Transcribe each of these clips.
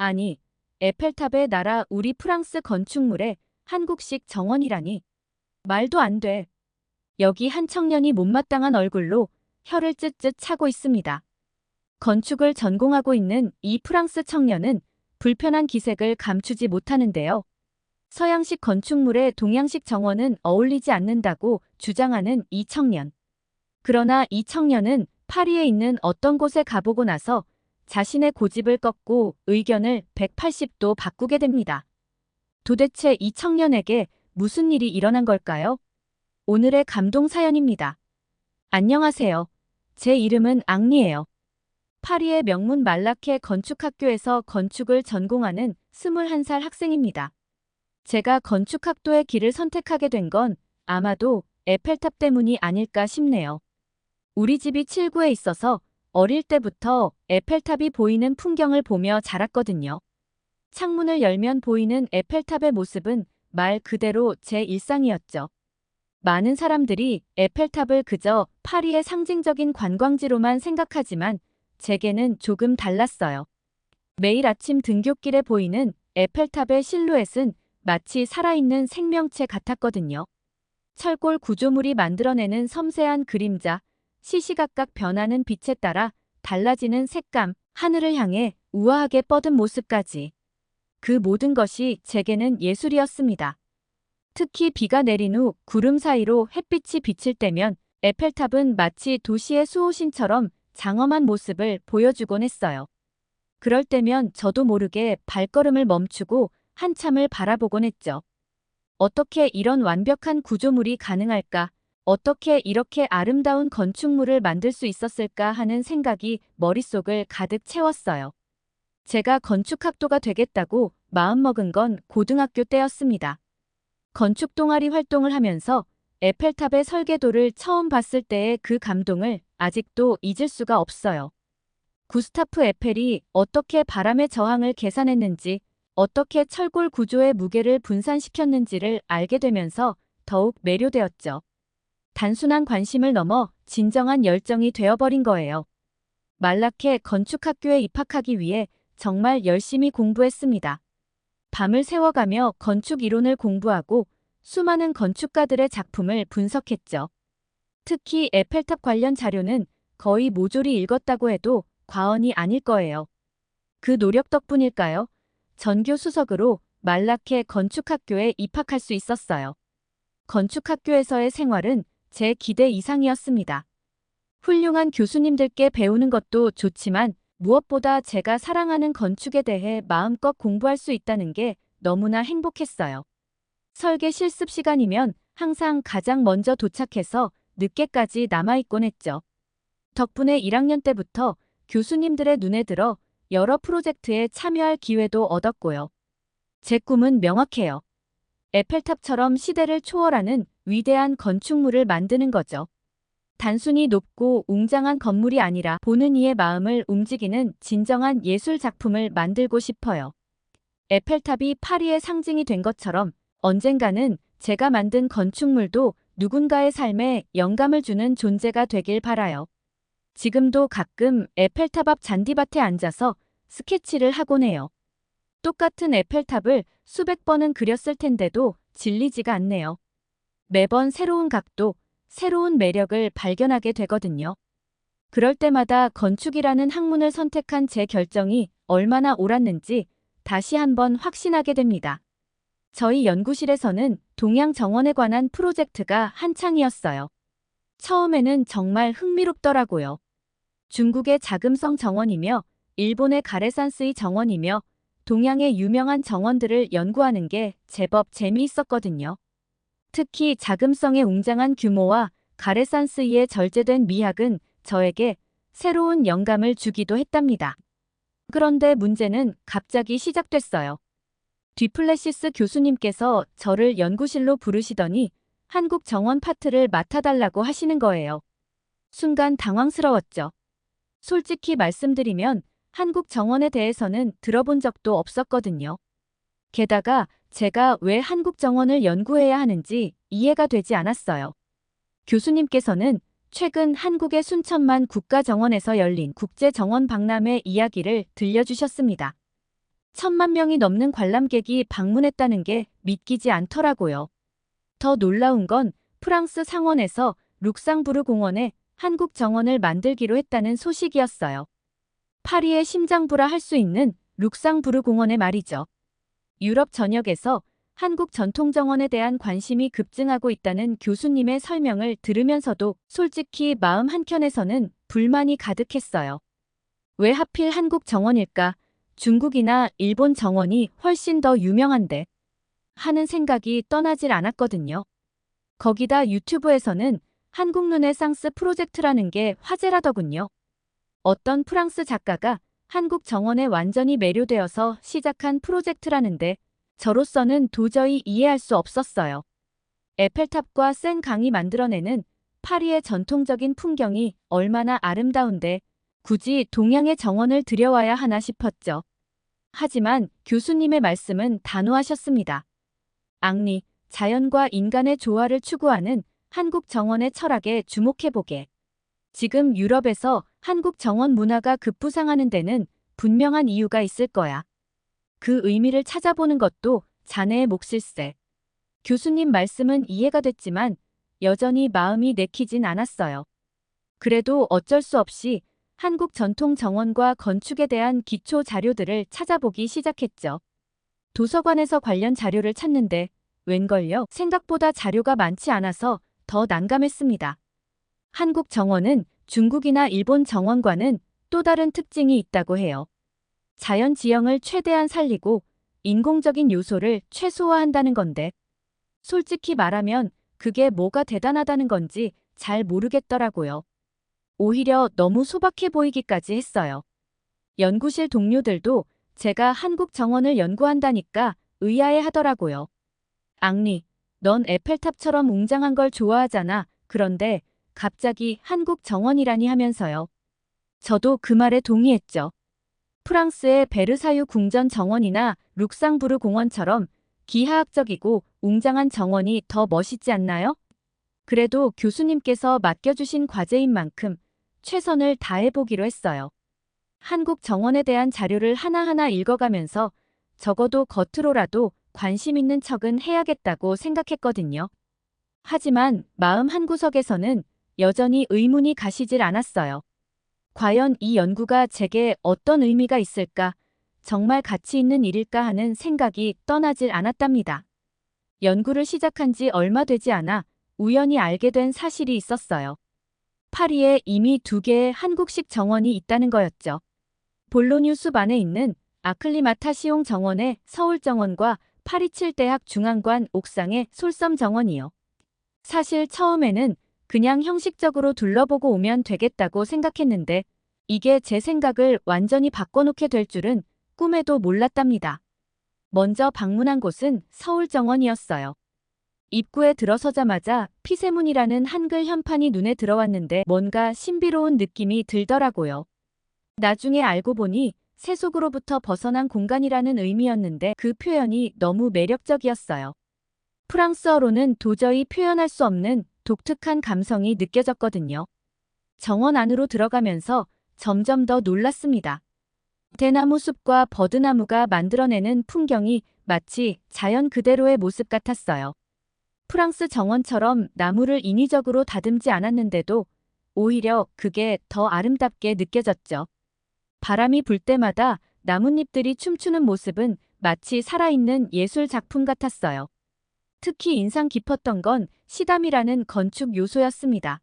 아니, 에펠탑의 나라 우리 프랑스 건축물에 한국식 정원이라니. 말도 안 돼. 여기 한 청년이 못마땅한 얼굴로 혀를 쯧쯧 차고 있습니다. 건축을 전공하고 있는 이 프랑스 청년은 불편한 기색을 감추지 못하는데요. 서양식 건축물에 동양식 정원은 어울리지 않는다고 주장하는 이 청년. 그러나 이 청년은 파리에 있는 어떤 곳에 가보고 나서 자신의 고집을 꺾고 의견을 180도 바꾸게 됩니다. 도대체 이 청년에게 무슨 일이 일어난 걸까요? 오늘의 감동 사연입니다. 안녕하세요. 제 이름은 앙리예요. 파리의 명문 말라케 건축학교에서 건축을 전공하는 21살 학생입니다. 제가 건축학도의 길을 선택하게 된 건 아마도 에펠탑 때문이 아닐까 싶네요. 우리 집이 칠구에 있어서 어릴 때부터 에펠탑이 보이는 풍경을 보며 자랐거든요. 창문을 열면 보이는 에펠탑의 모습은 말 그대로 제 일상이었죠. 많은 사람들이 에펠탑을 그저 파리의 상징적인 관광지로만 생각하지만 제게는 조금 달랐어요. 매일 아침 등굣길에 보이는 에펠탑의 실루엣은 마치 살아있는 생명체 같았거든요. 철골 구조물이 만들어내는 섬세한 그림자, 시시각각 변하는 빛에 따라 달라지는 색감, 하늘을 향해 우아하게 뻗은 모습까지. 그 모든 것이 제게는 예술이었습니다. 특히 비가 내린 후 구름 사이로 햇빛이 비칠 때면 에펠탑은 마치 도시의 수호신처럼 장엄한 모습을 보여주곤 했어요. 그럴 때면 저도 모르게 발걸음을 멈추고 한참을 바라보곤 했죠. 어떻게 이런 완벽한 구조물이 가능할까? 어떻게 이렇게 아름다운 건축물을 만들 수 있었을까 하는 생각이 머릿속을 가득 채웠어요. 제가 건축학도가 되겠다고 마음먹은 건 고등학교 때였습니다. 건축 동아리 활동을 하면서 에펠탑의 설계도를 처음 봤을 때의 그 감동을 아직도 잊을 수가 없어요. 구스타프 에펠이 어떻게 바람의 저항을 계산했는지, 어떻게 철골 구조의 무게를 분산시켰는지를 알게 되면서 더욱 매료되었죠. 단순한 관심을 넘어 진정한 열정이 되어버린 거예요. 말라케 건축학교에 입학하기 위해 정말 열심히 공부했습니다. 밤을 새워가며 건축 이론을 공부하고 수많은 건축가들의 작품을 분석했죠. 특히 에펠탑 관련 자료는 거의 모조리 읽었다고 해도 과언이 아닐 거예요. 그 노력 덕분일까요? 전교 수석으로 말라케 건축학교에 입학할 수 있었어요. 건축학교에서의 생활은 제 기대 이상이었습니다. 훌륭한 교수님들께 배우는 것도 좋지만 무엇보다 제가 사랑하는 건축에 대해 마음껏 공부할 수 있다는 게 너무나 행복했어요. 설계 실습 시간이면 항상 가장 먼저 도착해서 늦게까지 남아있곤 했죠. 덕분에 1학년 때부터 교수님들의 눈에 들어 여러 프로젝트에 참여할 기회도 얻었고요. 제 꿈은 명확해요. 에펠탑처럼 시대를 초월하는 위대한 건축물을 만드는 거죠. 단순히 높고 웅장한 건물이 아니라 보는 이의 마음을 움직이는 진정한 예술 작품을 만들고 싶어요. 에펠탑이 파리의 상징이 된 것처럼 언젠가는 제가 만든 건축물도 누군가의 삶에 영감을 주는 존재가 되길 바라요. 지금도 가끔 에펠탑 앞 잔디밭에 앉아서 스케치를 하곤 해요. 똑같은 에펠탑을 수백 번은 그렸을 텐데도 질리지가 않네요. 매번 새로운 각도, 새로운 매력을 발견하게 되거든요. 그럴 때마다 건축이라는 학문을 선택한 제 결정이 얼마나 옳았는지 다시 한번 확신하게 됩니다. 저희 연구실에서는 동양 정원에 관한 프로젝트가 한창이었어요. 처음에는 정말 흥미롭더라고요. 중국의 자금성 정원이며 일본의 가레산스의 정원이며 동양의 유명한 정원들을 연구하는 게 제법 재미있었거든요. 특히 자금성의 웅장한 규모와 가레산스의 절제된 미학은 저에게 새로운 영감을 주기도 했답니다. 그런데 문제는 갑자기 시작됐어요. 뒤플레시스 교수님께서 저를 연구실로 부르시더니 한국 정원 파트를 맡아달라고 하시는 거예요. 순간 당황스러웠죠. 솔직히 말씀드리면 한국 정원에 대해서는 들어본 적도 없었거든요. 게다가 제가 왜 한국 정원을 연구해야 하는지 이해가 되지 않았어요. 교수님께서는 최근 한국의 순천만 국가정원에서 열린 국제정원 박람회 이야기를 들려주셨습니다. 1,000만 명이 넘는 관람객이 방문했다는 게 믿기지 않더라고요. 더 놀라운 건 프랑스 상원에서 룩상부르 공원에 한국 정원을 만들기로 했다는 소식이었어요. 파리의 심장부라 할 수 있는 룩상부르 공원의 말이죠. 유럽 전역에서 한국 전통정원에 대한 관심이 급증하고 있다는 교수님의 설명을 들으면서도 솔직히 마음 한켠에서는 불만이 가득했어요. 왜 하필 한국 정원일까? 중국이나 일본 정원이 훨씬 더 유명한데 하는 생각이 떠나질 않았거든요. 거기다 유튜브에서는 한국 르네상스 프로젝트라는 게 화제라더군요. 어떤 프랑스 작가가 한국 정원에 완전히 매료되어서 시작한 프로젝트라는데 저로서는 도저히 이해할 수 없었어요. 에펠탑과 센강이 만들어내는 파리의 전통적인 풍경이 얼마나 아름다운데 굳이 동양의 정원을 들여와야 하나 싶었죠. 하지만 교수님의 말씀은 단호하셨습니다. 앙리, 자연과 인간의 조화를 추구하는 한국 정원의 철학에 주목해보게. 지금 유럽에서 한국 정원 문화가 급부상하는 데는 분명한 이유가 있을 거야. 그 의미를 찾아보는 것도 자네의 몫일세. 교수님 말씀은 이해가 됐지만 여전히 마음이 내키진 않았어요. 그래도 어쩔 수 없이 한국 전통 정원과 건축에 대한 기초 자료들을 찾아보기 시작했죠. 도서관에서 관련 자료를 찾는데 웬걸요? 생각보다 자료가 많지 않아서 더 난감했습니다. 한국 정원은 중국이나 일본 정원과는 또 다른 특징이 있다고 해요. 자연 지형을 최대한 살리고 인공적인 요소를 최소화한다는 건데 솔직히 말하면 그게 뭐가 대단하다는 건지 잘 모르겠더라고요. 오히려 너무 소박해 보이기까지 했어요. 연구실 동료들도 제가 한국 정원을 연구한다니까 의아해 하더라고요. 앙리, 넌 에펠탑처럼 웅장한 걸 좋아하잖아. 그런데 갑자기 한국 정원이라니 하면서요. 저도 그 말에 동의했죠. 프랑스의 베르사유 궁전 정원이나 룩상부르 공원처럼 기하학적이고 웅장한 정원이 더 멋있지 않나요? 그래도 교수님께서 맡겨주신 과제인 만큼 최선을 다해보기로 했어요. 한국 정원에 대한 자료를 하나하나 읽어가면서 적어도 겉으로라도 관심 있는 척은 해야겠다고 생각했거든요. 하지만 마음 한구석에서는 여전히 의문이 가시질 않았어요. 과연 이 연구가 제게 어떤 의미가 있을까? 정말 가치 있는 일일까 하는 생각이 떠나질 않았답니다. 연구를 시작한 지 얼마 되지 않아 우연히 알게 된 사실이 있었어요. 파리에 이미 2개의 한국식 정원이 있다는 거였죠. 볼로뉴 숲 안에 있는 아클리마타시옹 정원의 서울정원과 파리 7대학 중앙관 옥상의 솔섬정원이요. 사실 처음에는 그냥 형식적으로 둘러보고 오면 되겠다고 생각했는데 이게 제 생각을 완전히 바꿔놓게 될 줄은 꿈에도 몰랐답니다. 먼저 방문한 곳은 서울정원이었어요. 입구에 들어서자마자 피세문이라는 한글 현판이 눈에 들어왔는데 뭔가 신비로운 느낌이 들더라고요. 나중에 알고 보니 세속으로부터 벗어난 공간이라는 의미였는데 그 표현이 너무 매력적이었어요. 프랑스어로는 도저히 표현할 수 없는 독특한 감성이 느껴졌거든요. 정원 안으로 들어가면서 점점 더 놀랐습니다. 대나무 숲과 버드나무가 만들어내는 풍경이 마치 자연 그대로의 모습 같았어요. 프랑스 정원처럼 나무를 인위적으로 다듬지 않았는데도 오히려 그게 더 아름답게 느껴졌죠. 바람이 불 때마다 나뭇잎들이 춤추는 모습은 마치 살아있는 예술 작품 같았어요. 특히 인상 깊었던 건 시담이라는 건축 요소였습니다.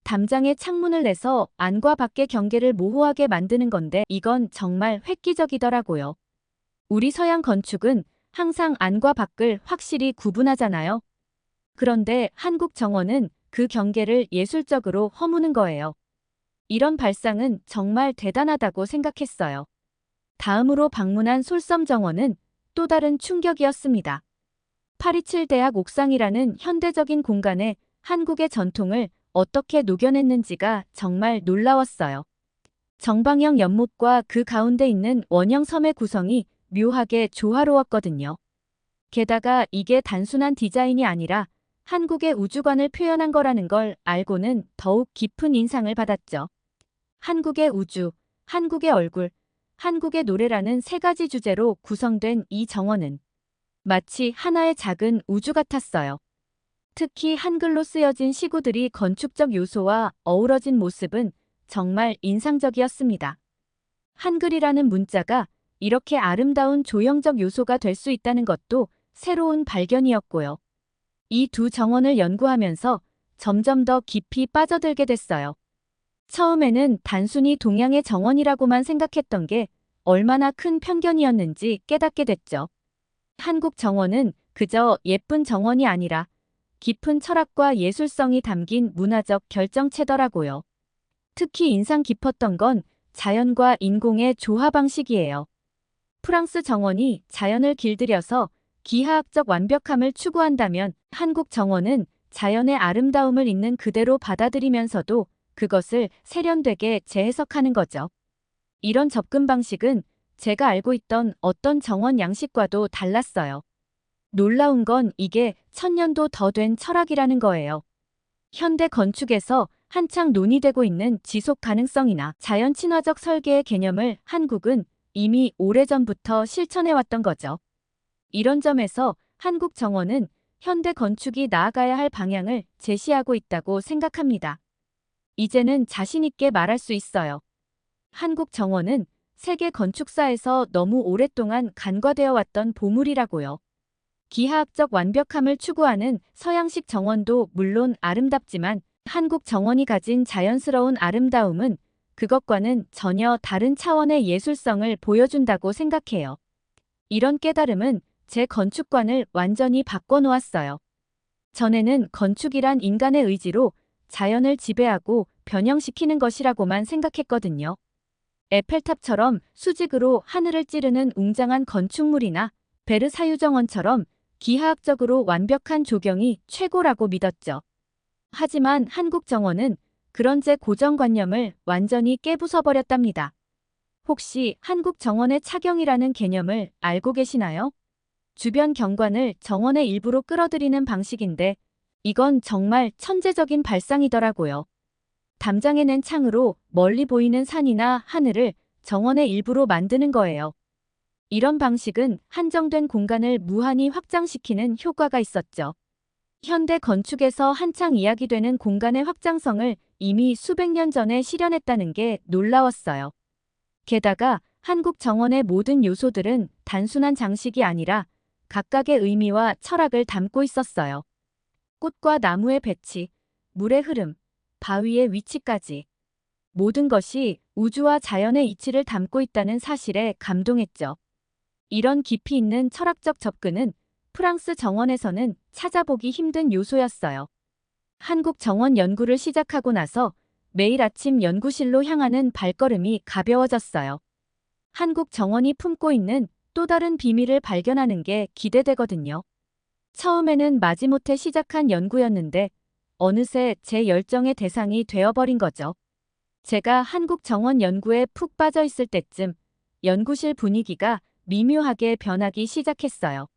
담장에 창문을 내서 안과 밖의 경계를 모호하게 만드는 건데 이건 정말 획기적이더라고요. 우리 서양 건축은 항상 안과 밖을 확실히 구분하잖아요. 그런데 한국 정원은 그 경계를 예술적으로 허무는 거예요. 이런 발상은 정말 대단하다고 생각했어요. 다음으로 방문한 솔섬정원은 또 다른 충격이었습니다. 파리 7대학 옥상이라는 현대적인 공간에 한국의 전통을 어떻게 녹여냈는지가 정말 놀라웠어요. 정방형 연못과 그 가운데 있는 원형 섬의 구성이 묘하게 조화로웠거든요. 게다가 이게 단순한 디자인이 아니라 한국의 우주관을 표현한 거라는 걸 알고는 더욱 깊은 인상을 받았죠. 한국의 우주, 한국의 얼굴, 한국의 노래라는 세 가지 주제로 구성된 이 정원은 마치 하나의 작은 우주 같았어요. 특히 한글로 쓰여진 시구들이 건축적 요소와 어우러진 모습은 정말 인상적이었습니다. 한글이라는 문자가 이렇게 아름다운 조형적 요소가 될 수 있다는 것도 새로운 발견이었고요. 이 두 정원을 연구하면서 점점 더 깊이 빠져들게 됐어요. 처음에는 단순히 동양의 정원이라고만 생각했던 게 얼마나 큰 편견이었는지 깨닫게 됐죠. 한국 정원은 그저 예쁜 정원이 아니라 깊은 철학과 예술성이 담긴 문화적 결정체더라고요. 특히 인상 깊었던 건 자연과 인공의 조화 방식이에요. 프랑스 정원이 자연을 길들여서 기하학적 완벽함을 추구한다면 한국 정원은 자연의 아름다움을 있는 그대로 받아들이면서도 그것을 세련되게 재해석하는 거죠. 이런 접근 방식은 제가 알고 있던 어떤 정원 양식과도 달랐어요. 놀라운 건 이게 1000년도 더 된 철학이라는 거예요. 현대 건축에서 한창 논의되고 있는 지속 가능성이나 자연 친화적 설계의 개념을 한국은 이미 오래전부터 실천해왔던 거죠. 이런 점에서 한국 정원은 현대 건축이 나아가야 할 방향을 제시하고 있다고 생각합니다. 이제는 자신 있게 말할 수 있어요. 한국 정원은 세계 건축사에서 너무 오랫동안 간과되어 왔던 보물이라고요. 기하학적 완벽함을 추구하는 서양식 정원도 물론 아름답지만 한국 정원이 가진 자연스러운 아름다움은 그것과는 전혀 다른 차원의 예술성을 보여준다고 생각해요. 이런 깨달음은 제 건축관을 완전히 바꿔놓았어요. 전에는 건축이란 인간의 의지로 자연을 지배하고 변형시키는 것이라고만 생각했거든요. 에펠탑처럼 수직으로 하늘을 찌르는 웅장한 건축물이나 베르사유 정원처럼 기하학적으로 완벽한 조경이 최고라고 믿었죠. 하지만 한국 정원은 그런 제 고정관념을 완전히 깨부숴버렸답니다. 혹시 한국 정원의 착용이라는 개념을 알고 계시나요? 주변 경관을 정원의 일부로 끌어들이는 방식인데 이건 정말 천재적인 발상이더라고요. 담장에 낸 창으로 멀리 보이는 산이나 하늘을 정원의 일부로 만드는 거예요. 이런 방식은 한정된 공간을 무한히 확장시키는 효과가 있었죠. 현대 건축에서 한창 이야기되는 공간의 확장성을 이미 수백 년 전에 실현했다는 게 놀라웠어요. 게다가 한국 정원의 모든 요소들은 단순한 장식이 아니라 각각의 의미와 철학을 담고 있었어요. 꽃과 나무의 배치, 물의 흐름, 바위의 위치까지. 모든 것이 우주와 자연의 이치를 담고 있다는 사실에 감동했죠. 이런 깊이 있는 철학적 접근은 프랑스 정원에서는 찾아보기 힘든 요소였어요. 한국 정원 연구를 시작하고 나서 매일 아침 연구실로 향하는 발걸음이 가벼워졌어요. 한국 정원이 품고 있는 또 다른 비밀을 발견하는 게 기대되거든요. 처음에는 마지못해 시작한 연구였는데 어느새 제 열정의 대상이 되어버린 거죠. 제가 한국 정원 연구에 푹 빠져 있을 때쯤 연구실 분위기가 미묘하게 변하기 시작했어요.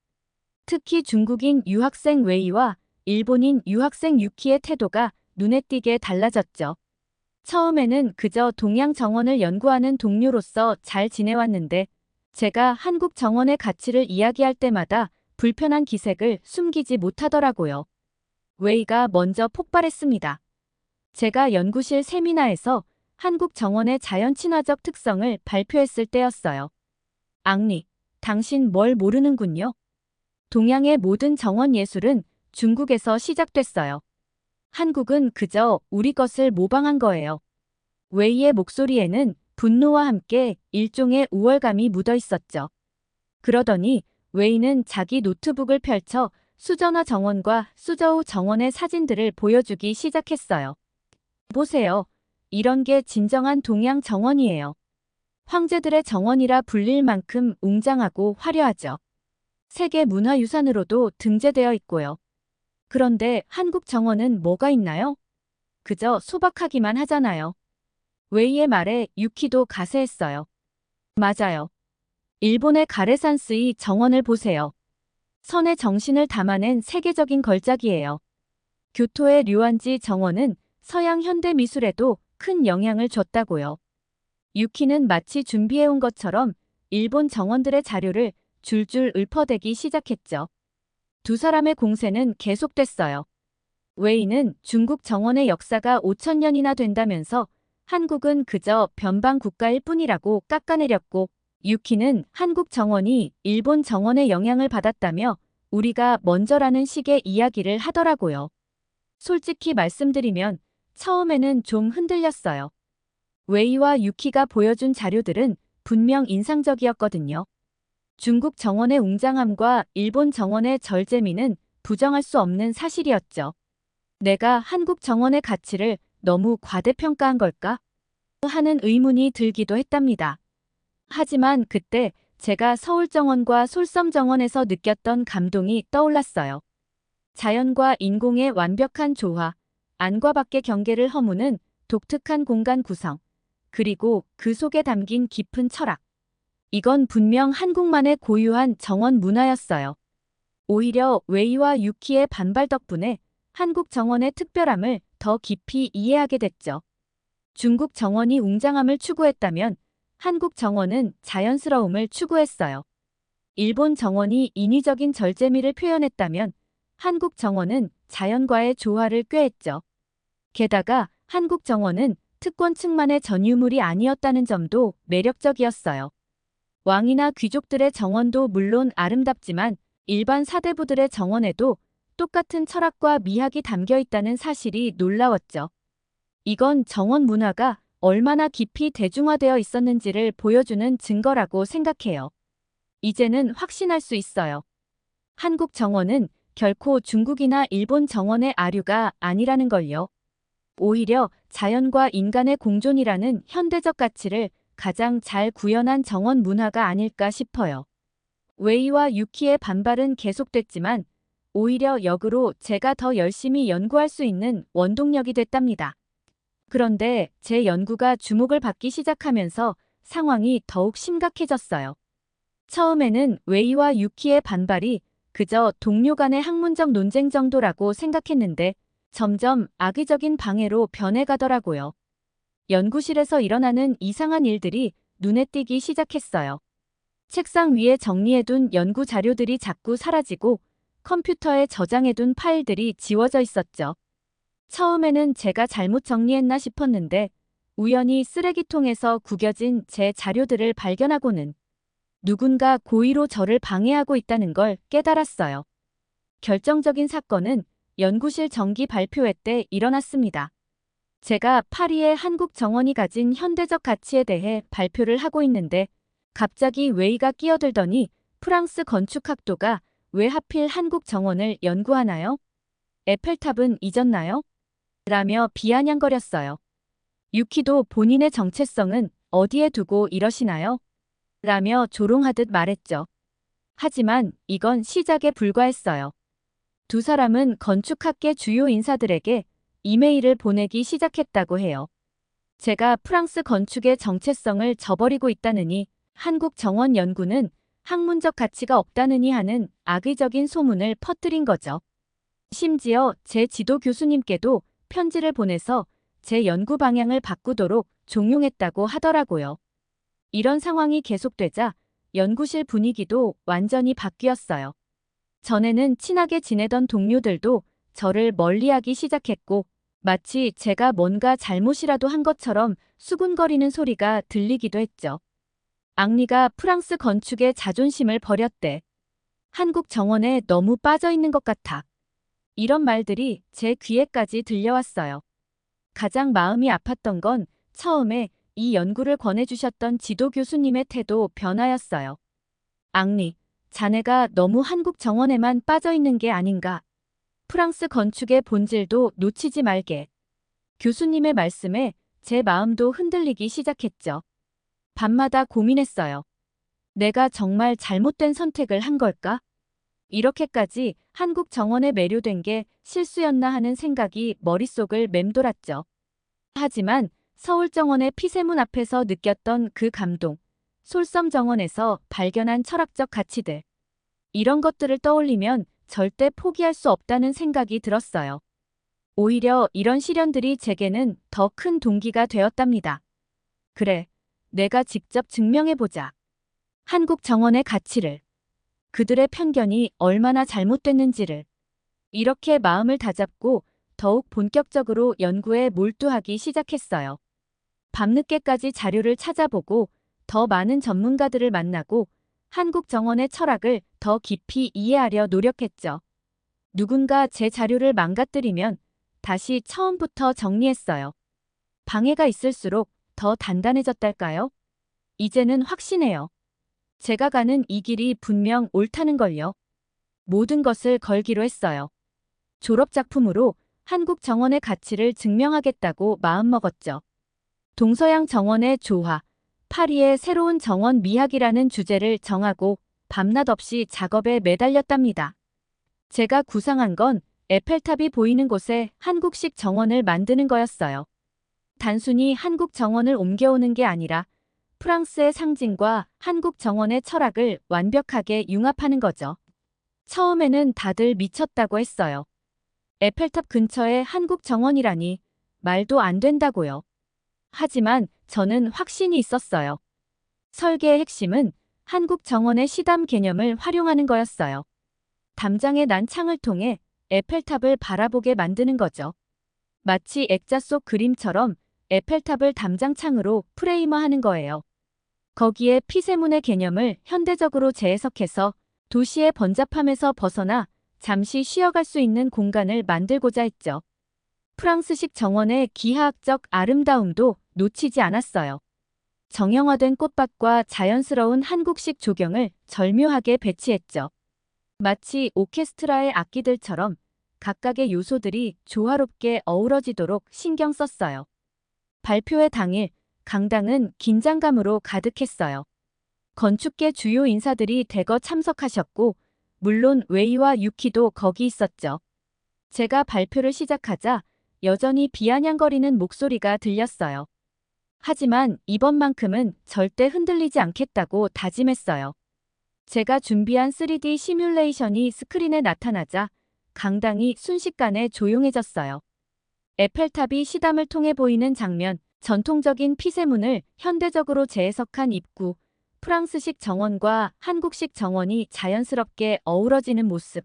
특히 중국인 유학생 웨이와 일본인 유학생 유키의 태도가 눈에 띄게 달라졌죠. 처음에는 그저 동양 정원을 연구하는 동료로서 잘 지내왔는데 제가 한국 정원의 가치를 이야기할 때마다 불편한 기색을 숨기지 못하더라고요. 웨이가 먼저 폭발했습니다. 제가 연구실 세미나에서 한국 정원의 자연 친화적 특성을 발표했을 때였어요. 앙리, 당신 뭘 모르는군요. 동양의 모든 정원 예술은 중국에서 시작됐어요. 한국은 그저 우리 것을 모방한 거예요. 웨이의 목소리에는 분노와 함께 일종의 우월감이 묻어 있었죠. 그러더니 웨이는 자기 노트북을 펼쳐 수저나 정원과 수저우 정원의 사진들을 보여주기 시작했어요. 보세요. 이런 게 진정한 동양 정원이에요. 황제들의 정원이라 불릴 만큼 웅장하고 화려하죠. 세계 문화유산으로도 등재되어 있고요. 그런데 한국 정원은 뭐가 있나요? 그저 소박하기만 하잖아요. 웨이의 말에 유키도 가세했어요. 맞아요. 일본의 가레산스의 정원을 보세요. 선의 정신을 담아낸 세계적인 걸작이에요. 교토의 류안지 정원은 서양 현대 미술에도 큰 영향을 줬다고요. 유키는 마치 준비해온 것처럼 일본 정원들의 자료를 줄줄 읊어대기 시작했죠. 두 사람의 공세는 계속됐어요. 웨이는 중국 정원의 역사가 5,000년이나 된다면서 한국은 그저 변방 국가일 뿐이라고 깎아내렸고, 유키는 한국 정원이 일본 정원의 영향을 받았다며 우리가 먼저라는 식의 이야기를 하더라고요. 솔직히 말씀드리면 처음에는 좀 흔들렸어요. 웨이와 유키가 보여준 자료들은 분명 인상적이었거든요. 중국 정원의 웅장함과 일본 정원의 절제미는 부정할 수 없는 사실이었죠. 내가 한국 정원의 가치를 너무 과대평가한 걸까? 하는 의문이 들기도 했답니다. 하지만 그때 제가 서울정원과 솔섬정원에서 느꼈던 감동이 떠올랐어요. 자연과 인공의 완벽한 조화, 안과 밖의 경계를 허무는 독특한 공간 구성, 그리고 그 속에 담긴 깊은 철학. 이건 분명 한국만의 고유한 정원 문화였어요. 오히려 웨이와 유키의 반발 덕분에 한국 정원의 특별함을 더 깊이 이해하게 됐죠. 중국 정원이 웅장함을 추구했다면 한국 정원은 자연스러움을 추구했어요. 일본 정원이 인위적인 절제미를 표현했다면 한국 정원은 자연과의 조화를 꾀했죠. 게다가 한국 정원은 특권층만의 전유물이 아니었다는 점도 매력적이었어요. 왕이나 귀족들의 정원도 물론 아름답지만 일반 사대부들의 정원에도 똑같은 철학과 미학이 담겨 있다는 사실이 놀라웠죠. 이건 정원 문화가 얼마나 깊이 대중화되어 있었는지를 보여주는 증거라고 생각해요. 이제는 확신할 수 있어요. 한국 정원은 결코 중국이나 일본 정원의 아류가 아니라는 걸요. 오히려 자연과 인간의 공존이라는 현대적 가치를 가장 잘 구현한 정원 문화가 아닐까 싶어요. 웨이와 유키의 반발은 계속됐지만 오히려 역으로 제가 더 열심히 연구할 수 있는 원동력이 됐답니다. 그런데 제 연구가 주목을 받기 시작하면서 상황이 더욱 심각해졌어요. 처음에는 웨이와 유키의 반발이 그저 동료 간의 학문적 논쟁 정도라고 생각했는데 점점 악의적인 방해로 변해가더라고요. 연구실에서 일어나는 이상한 일들이 눈에 띄기 시작했어요. 책상 위에 정리해둔 연구 자료들이 자꾸 사라지고 컴퓨터에 저장해둔 파일들이 지워져 있었죠. 처음에는 제가 잘못 정리했나 싶었는데 우연히 쓰레기통에서 구겨진 제 자료들을 발견하고는 누군가 고의로 저를 방해하고 있다는 걸 깨달았어요. 결정적인 사건은 연구실 정기 발표회 때 일어났습니다. 제가 파리의 한국 정원이 가진 현대적 가치에 대해 발표를 하고 있는데 갑자기 웨이가 끼어들더니 프랑스 건축학도가 왜 하필 한국 정원을 연구하나요? 에펠탑은 잊었나요? 라며 비아냥거렸어요. 유키도 본인의 정체성은 어디에 두고 이러시나요? 라며 조롱하듯 말했죠. 하지만 이건 시작에 불과했어요. 두 사람은 건축학계 주요 인사들에게 이메일을 보내기 시작했다고 해요. 제가 프랑스 건축의 정체성을 저버리고 있다느니 한국 정원 연구는 학문적 가치가 없다느니 하는 악의적인 소문을 퍼뜨린 거죠. 심지어 제 지도 교수님께도 편지를 보내서 제 연구 방향을 바꾸도록 종용했다고 하더라고요. 이런 상황이 계속되자 연구실 분위기도 완전히 바뀌었어요. 전에는 친하게 지내던 동료들도 저를 멀리하기 시작했고 마치 제가 뭔가 잘못이라도 한 것처럼 수군거리는 소리가 들리기도 했죠. 앙리가 프랑스 건축의 자존심을 버렸대. 한국 정원에 너무 빠져 있는 것 같아. 이런 말들이 제 귀에까지 들려왔어요. 가장 마음이 아팠던 건 처음에 이 연구를 권해주셨던 지도 교수님의 태도 변화였어요. 앙리, 자네가 너무 한국 정원에만 빠져 있는 게 아닌가. 프랑스 건축의 본질도 놓치지 말게. 교수님의 말씀에 제 마음도 흔들리기 시작했죠. 밤마다 고민했어요. 내가 정말 잘못된 선택을 한 걸까? 이렇게까지 한국 정원에 매료된 게 실수였나 하는 생각이 머릿속을 맴돌았죠. 하지만 서울정원의 피세문 앞에서 느꼈던 그 감동, 솔섬정원에서 발견한 철학적 가치들, 이런 것들을 떠올리면 절대 포기할 수 없다는 생각이 들었어요. 오히려 이런 시련들이 제게는 더 큰 동기가 되었답니다. 그래, 내가 직접 증명해보자. 한국 정원의 가치를, 그들의 편견이 얼마나 잘못됐는지를. 이렇게 마음을 다잡고 더욱 본격적으로 연구에 몰두하기 시작했어요. 밤늦게까지 자료를 찾아보고 더 많은 전문가들을 만나고 한국 정원의 철학을 더 깊이 이해하려 노력했죠. 누군가 제 자료를 망가뜨리면 다시 처음부터 정리했어요. 방해가 있을수록 더 단단해졌달까요? 이제는 확신해요. 제가 가는 이 길이 분명 옳다는 걸요. 모든 것을 걸기로 했어요. 졸업작품으로 한국 정원의 가치를 증명하겠다고 마음먹었죠. 동서양 정원의 조화, 파리의 새로운 정원 미학이라는 주제를 정하고 밤낮 없이 작업에 매달렸답니다. 제가 구상한 건 에펠탑이 보이는 곳에 한국식 정원을 만드는 거였어요. 단순히 한국 정원을 옮겨오는 게 아니라 프랑스의 상징과 한국 정원의 철학을 완벽하게 융합하는 거죠. 처음에는 다들 미쳤다고 했어요. 에펠탑 근처에 한국 정원이라니 말도 안 된다고요. 하지만 저는 확신이 있었어요. 설계의 핵심은 한국 정원의 시담 개념을 활용하는 거였어요. 담장에 난 창을 통해 에펠탑을 바라보게 만드는 거죠. 마치 액자 속 그림처럼 에펠탑을 담장창으로 프레임화하는 거예요. 거기에 피세문의 개념을 현대적으로 재해석해서 도시의 번잡함에서 벗어나 잠시 쉬어갈 수 있는 공간을 만들고자 했죠. 프랑스식 정원의 기하학적 아름다움도 놓치지 않았어요. 정형화된 꽃밭과 자연스러운 한국식 조경을 절묘하게 배치했죠. 마치 오케스트라의 악기들처럼 각각의 요소들이 조화롭게 어우러지도록 신경 썼어요. 발표회 당일 강당은 긴장감으로 가득했어요. 건축계 주요 인사들이 대거 참석하셨고 물론 웨이와 유키도 거기 있었죠. 제가 발표를 시작하자 여전히 비아냥거리는 목소리가 들렸어요. 하지만 이번만큼은 절대 흔들리지 않겠다고 다짐했어요. 제가 준비한 3D 시뮬레이션이 스크린에 나타나자 강당이 순식간에 조용해졌어요. 에펠탑이 시담을 통해 보이는 장면, 전통적인 피세문을 현대적으로 재해석한 입구, 프랑스식 정원과 한국식 정원이 자연스럽게 어우러지는 모습.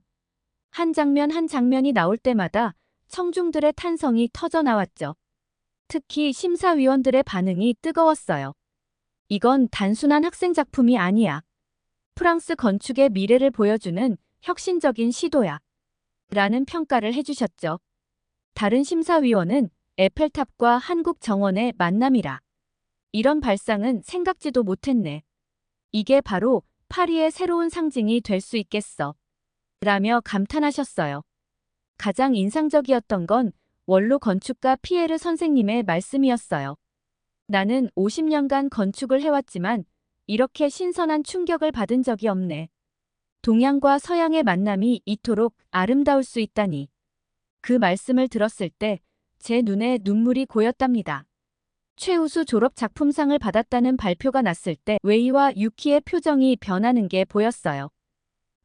한 장면 한 장면이 나올 때마다 청중들의 탄성이 터져나왔죠. 특히 심사위원들의 반응이 뜨거웠어요. 이건 단순한 학생 작품이 아니야. 프랑스 건축의 미래를 보여주는 혁신적인 시도야. 라는 평가를 해주셨죠. 다른 심사위원은 에펠탑과 한국 정원의 만남이라. 이런 발상은 생각지도 못했네. 이게 바로 파리의 새로운 상징이 될 수 있겠어. 라며 감탄하셨어요. 가장 인상적이었던 건 원로 건축가 피에르 선생님의 말씀이었어요. 나는 50년간 건축을 해왔지만 이렇게 신선한 충격을 받은 적이 없네. 동양과 서양의 만남이 이토록 아름다울 수 있다니. 그 말씀을 들었을 때 제 눈에 눈물이 고였답니다. 최우수 졸업 작품상을 받았다는 발표가 났을 때 웨이와 유키의 표정이 변하는 게 보였어요.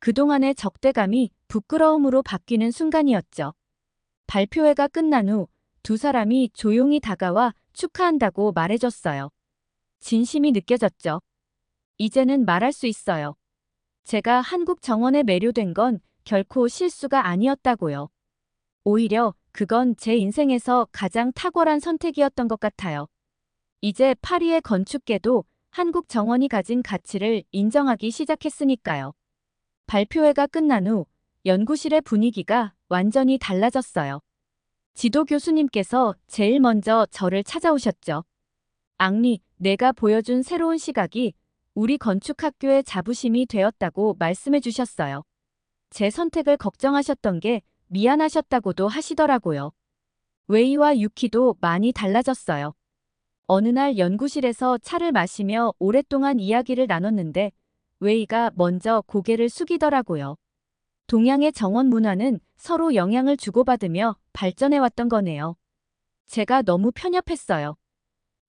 그동안의 적대감이 부끄러움으로 바뀌는 순간이었죠. 발표회가 끝난 후 두 사람이 조용히 다가와 축하한다고 말해줬어요. 진심이 느껴졌죠. 이제는 말할 수 있어요. 제가 한국 정원에 매료된 건 결코 실수가 아니었다고요. 오히려 그건 제 인생에서 가장 탁월한 선택이었던 것 같아요. 이제 파리의 건축계도 한국 정원이 가진 가치를 인정하기 시작했으니까요. 발표회가 끝난 후 연구실의 분위기가 완전히 달라졌어요. 지도 교수님께서 제일 먼저 저를 찾아오셨죠. 앙리, 내가 보여준 새로운 시각이 우리 건축학교의 자부심이 되었다고 말씀해 주셨어요. 제 선택을 걱정하셨던 게 미안하셨다고도 하시더라고요. 웨이와 유키도 많이 달라졌어요. 어느 날 연구실에서 차를 마시며 오랫동안 이야기를 나눴는데 웨이가 먼저 고개를 숙이더라고요. 동양의 정원 문화는 서로 영향을 주고받으며 발전해왔던 거네요. 제가 너무 편협했어요.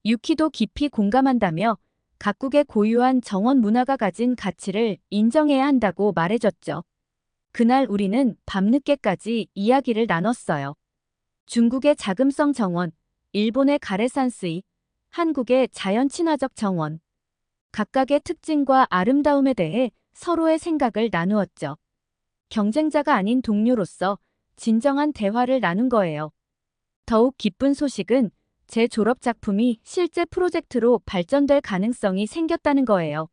유키도 깊이 공감한다며 각국의 고유한 정원 문화가 가진 가치를 인정해야 한다고 말해줬죠. 그날 우리는 밤늦게까지 이야기를 나눴어요. 중국의 자금성 정원, 일본의 가레산스이, 한국의 자연 친화적 정원. 각각의 특징과 아름다움에 대해 서로의 생각을 나누었죠. 경쟁자가 아닌 동료로서 진정한 대화를 나눈 거예요. 더욱 기쁜 소식은 제 졸업 작품이 실제 프로젝트로 발전될 가능성이 생겼다는 거예요.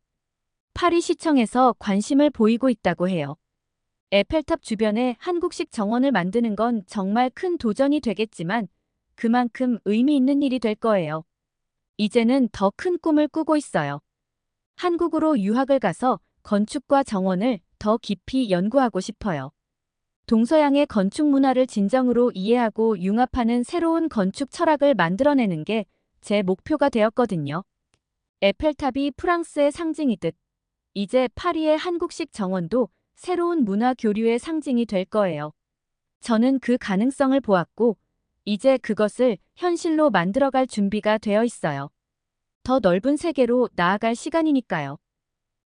파리시청에서 관심을 보이고 있다고 해요. 에펠탑 주변에 한국식 정원을 만드는 건 정말 큰 도전이 되겠지만 그만큼 의미 있는 일이 될 거예요. 이제는 더 큰 꿈을 꾸고 있어요. 한국으로 유학을 가서 건축과 정원을 더 깊이 연구하고 싶어요. 동서양의 건축 문화를 진정으로 이해하고 융합하는 새로운 건축 철학을 만들어내는 게 제 목표가 되었거든요. 에펠탑이 프랑스의 상징이듯 이제 파리의 한국식 정원도 새로운 문화 교류의 상징이 될 거예요. 저는 그 가능성을 보았고 이제 그것을 현실로 만들어갈 준비가 되어 있어요. 더 넓은 세계로 나아갈 시간이니까요.